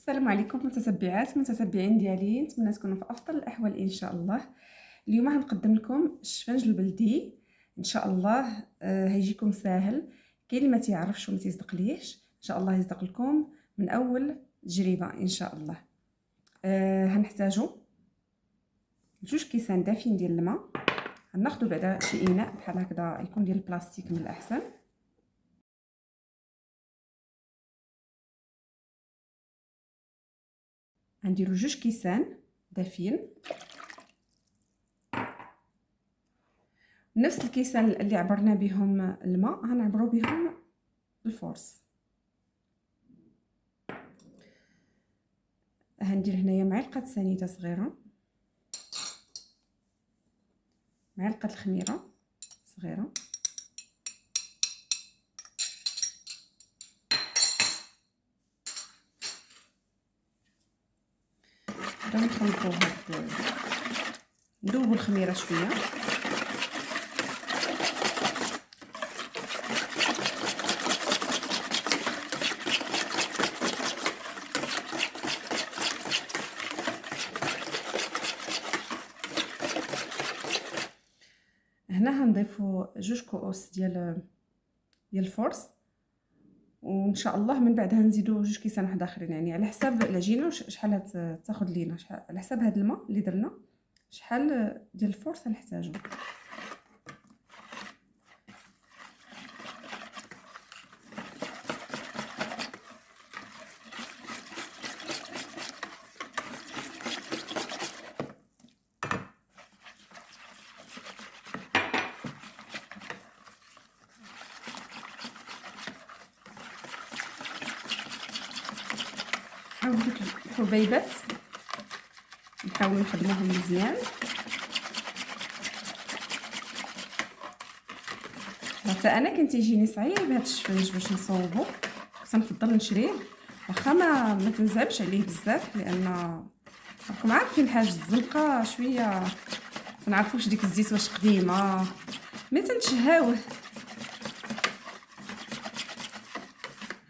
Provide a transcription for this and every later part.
السلام عليكم متتبعين ديالي، نتمنى تكونوا في افضل الاحوال ان شاء الله. اليوم غنقدم لكم الشفنج البلدي ان شاء الله. هيجيكم ساهل، كاين اللي ما تيعرفش وما تيصدقليش، ان شاء الله يصدق لكم من اول تجربه ان شاء الله. هنحتاجوا 2 كيسان دافين ديال الماء. غناخذوا بعدا شي اناء بحال هكذا يكون ديال البلاستيك من الاحسن. غنديروا 2 كيسان دافين، نفس الكيسان اللي عبرنا بهم الماء غنعبروا بهم الفورس. هندير هنايا معلقه سنيده صغيره، معلقه الخميره صغيره، غادي نخلطوا ندوبوا الخميره شويه. هنا هنضيفوا 2 كؤوس ديال الفورس، وان شاء الله من بعد هنزيدوا 2 كيسان واحد اخرين، يعني على حساب العجينه شحال تاخذ لينا، على حساب هذا الماء اللي درنا شحال ديال الفورس نحتاجو. حاولوا دوك الحبيبات نحاولوا نخدموهم مزيان. حتى انا كان تيجيني صعيب هذا الشفنج باش نصوبو، كنفضل نشريه واخا ما تنزعبش عليه بزاف، لان راكم عارفين حاجه الزنقه شويه تنعرفوش ديك الزيت واش قديمه مي تنشهاوه.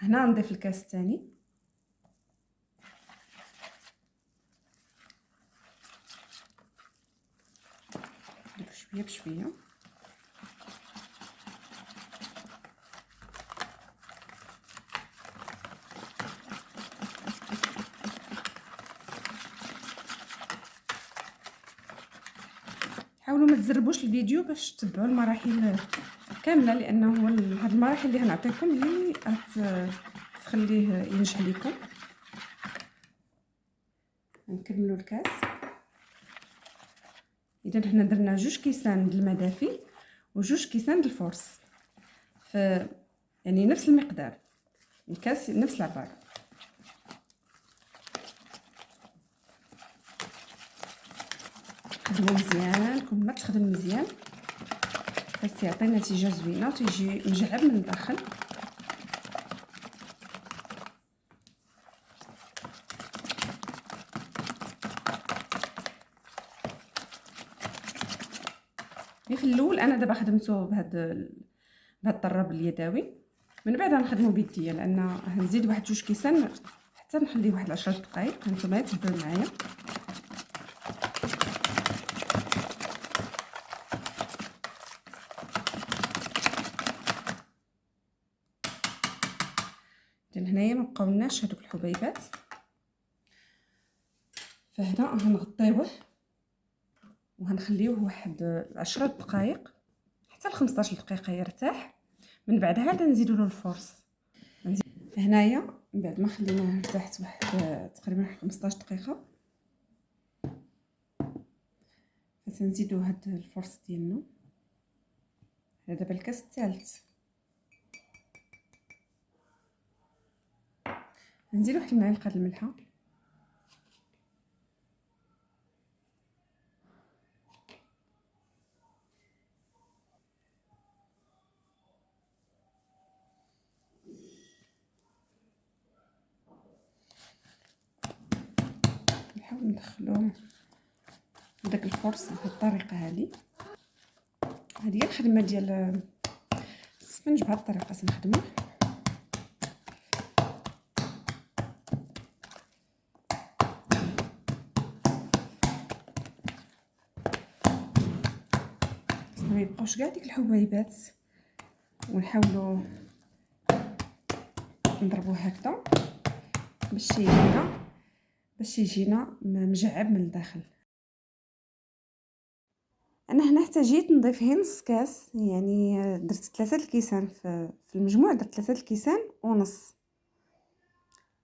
هنا نضيف الكاس الثاني، شويه بشويه. حاولوا ما تزربوش الفيديو باش تتبعوا المراحل كامله، لانه هاد المراحل اللي غنعطيكم اللي تخليه ينجح لكم. نكملوا الكاس. اذا حنا درنا 2 كيسان د الماء دافي و2 كيسان د الفورس، يعني نفس المقدار، الكاس نفس العباره. خدموا مزيان، كل ما تخدم مزيان باش يعطي نتيجه زوينه وتيجي مجعب من الداخل. في الاول انا دابا خدمته بهذا الطراب اليدوي، من بعد غنخدمو بيديا، لان هنزيد واحد 2 كيسان حتى نخليه واحد 10 دقائق. هانتوما تبعوا معايا. لان هنايا ما بقاولناش هذوك الحبيبات، فهنا غنغطيوه وهنخليوه واحد 10 دقائق حتى ل 15 دقيقه يرتاح. من بعد عاد نزيدوا له الفورس. هنايا من بعد ما خليناه ارتاحت واحد تقريبا 15 دقيقه، فنزيدوا هاد الفورس ديالنا. هذا دابا الكاس الثالث، نزيد واحد المعلقه د الملحه، نحاول ندخلوه داك الفورس بهذه الطريقه. هذه هي الخدمه ديال السفنج، بهذه الطريقه تنخدموه. يبقاوش كاع ديك الحبيبات، ونحاولوا نضربوه هكذا باش يجينا مجعب من الداخل. انا هنا احتاجيت نضيف هنا نص كاس، يعني درت 3 الكيسان في المجموع، درت 3 الكيسان ونص،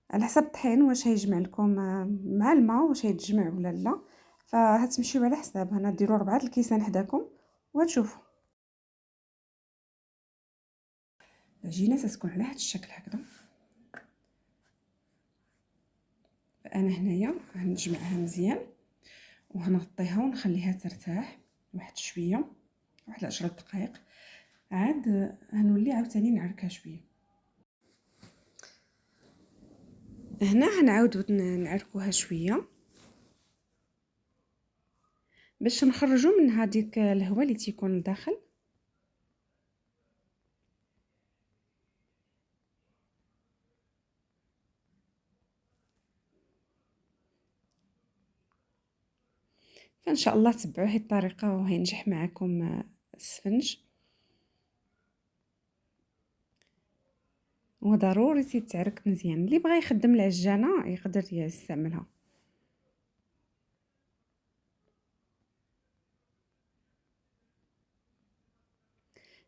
على حسب الطحين واش هيجمع لكم مع الماء واش هيتجمع ولا لا، فهتمشيو على حساب. هنا ديروا 4 الكيسان حداكم وتشوفوا. العجينه تتكون على هذا الشكل هكذا. انا هنايا غنجمعها مزيان وغنغطيها ونخليها ترتاح واحد شويه، واحد 10 دقائق، عاد غنولي عاوتاني نعركها شويه. هنا غنعاودو نعركوها شويه باش نخرجوا منها ديك الهواء اللي تيكون لداخل. فان شاء الله تبعوا هذه الطريقه وهينجح معكم السفنج. وضروري تتعرك مزيان، اللي بغى يخدم العجانه يقدر يستعملها.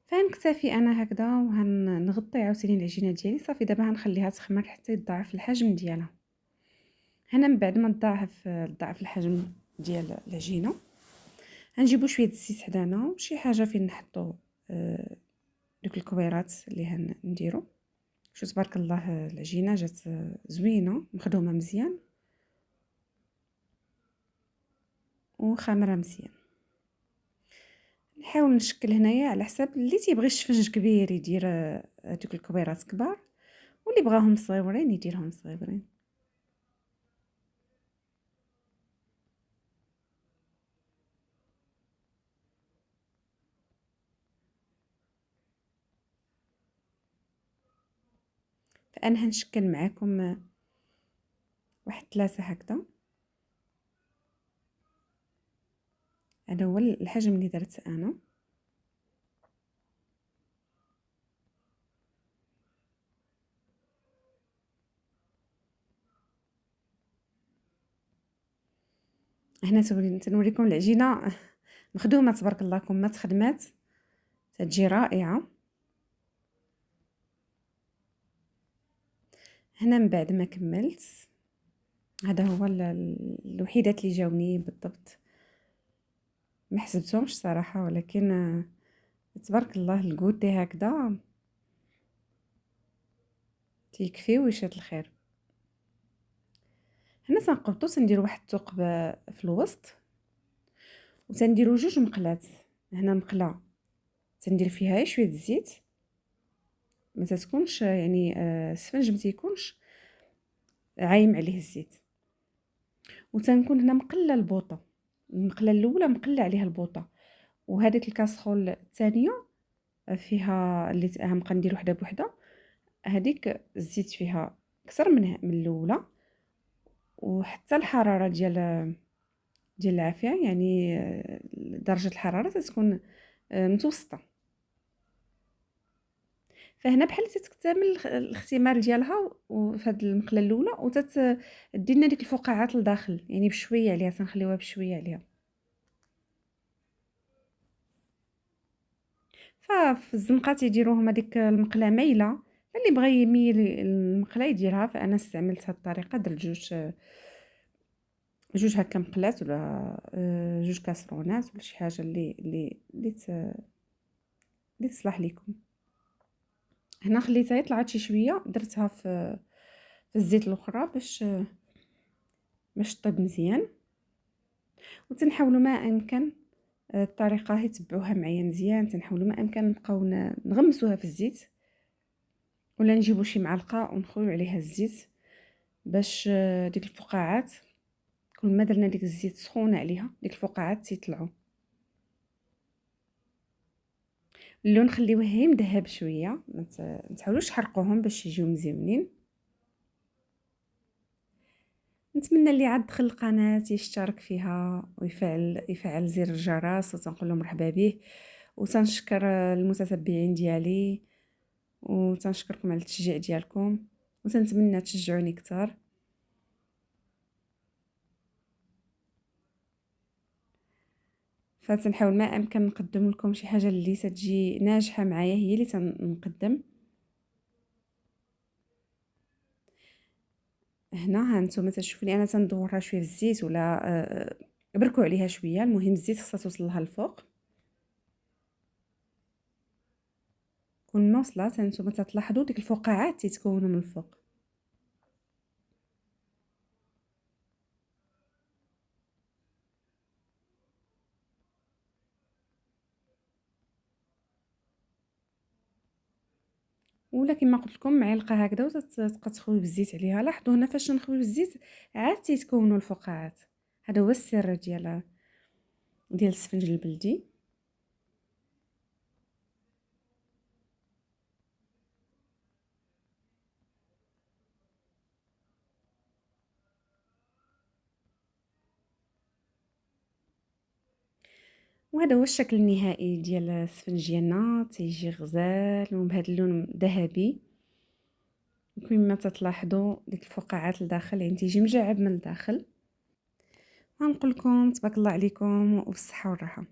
فنكتفي انا هكذا وهنغطي عاوتاني العجينه ديالي. صافي دابا غنخليها تخمر حتى يتضاعف الحجم ديالها. هنا من بعد ما تضاعف الحجم ديال العجينه غنجيبو شويه الزيت حدانا وشي حاجه فين نحطو دوك الكويرات اللي نديرو. شو تبارك الله العجينه جات زوينه مخدومه مزيان وخامره مزيان. نحاول نشكل هنايا على حساب اللي تيبغي الشفنج كبير يدير دوك الكبيرات كبار، واللي بغاهم صغيورين يديرهم صغيورين. فانا هنشكل معاكم واحد 3 هكذا. هذا هو الحجم اللي درت انا. هنا تنوريكم العجينه مخدومه تبارك الله، ما تخدمات تجي رائعه. هنا من بعد ما كملت، هذا هو الوحيدات اللي جاوني بالضبط، ما حسبتهمش صراحه، ولكن تبارك الله الكوتي هكذا تيكفي ويشات الخير. هنا تنقبطو تنديرو واحد الثقب في الوسط وتنديرو 2 مقلات. هنا مقله تندير فيها شويه الزيت، ما تكونش يعني السفنج ما تيكونش عايم عليه الزيت، وتنكون هنا مقله البوطه. المقله الاولى مقله عليها البوطه، وهذيك الكاسرول الثانيه فيها اللي غنبقى ندير وحده بوحده، هذيك الزيت فيها اكثر من الاولى، وحتى الحراره ديال العافيه، يعني درجه الحراره تكون متوسطه. فهنا بحال تتكتمل الاختمار ديالها وفي هذه المقله الاولى، وتدينا ديك الفقاعات لداخل، يعني بشويه عليها، تنخليوها بشويه عليها. ففي الزنقه يديروهم هذيك المقله مايله، اللي بغى يميل المقله يديرها. فانا استعملت هذه الطريقه، درت جوج هكا مقلات ولا 2 كاسرونات ولا شي حاجه اللي تصلح لكم. هنا خليتها طلعت شي شويه، درتها في الزيت الاخرى باش طيب مزيان. وتنحاولوا ما امكن الطريقه هي تبعوها معايا مزيان، تنحاولوا ما امكن نبقاو نغمسوها في الزيت، ولا نجيبوا شي معلقه ونخويو عليها الزيت باش ديك الفقاعات كل ما درنا ديك الزيت سخونه عليها ديك الفقاعات تيطلعوا. اللون خليوه هي مذهب شويه، ما تحاولوش تحرقوهم باش يجيو مزيونين. نتمنى اللي عاد دخل القناه يشترك فيها ويفعل زر الجرس، وتنقول له مرحبا به، وتنشكر المتتبعين ديالي، وتنشكركم على التشجيع ديالكم، وتنتمنى تشجعوني اكثر. فتنحاول ما امكن نقدم لكم شي حاجه اللي تجي ناجحه معايا، هي اللي تنقدم. هنا ها نتوما تشوفوني انا تندورها شويه بالزيت، ولا بركوا عليها شويه. المهم الزيت خصها توصل لها الفوق. كون ما وصلت نتوما تلاحظوا ديك الفقاعات تيتكونوا من الفوق. ولا كما قلت لكم معلقه هكذا وتبقى تخوي بالزيت عليها. لاحظوا هنا فاش نخوي بالزيت عاد تيتكونوا الفقاعات. هذا هو السر ديال السفنج البلدي. وهذا هو الشكل النهائي ديال السفنج ديالنا، تيجي غزال وبهذا اللون ذهبي. كما تلاحظوا ديك الفقاعات لداخل، يعني تيجي مجعب من الداخل. غنقول لكم تبارك الله عليكم وبالصحه والراحه.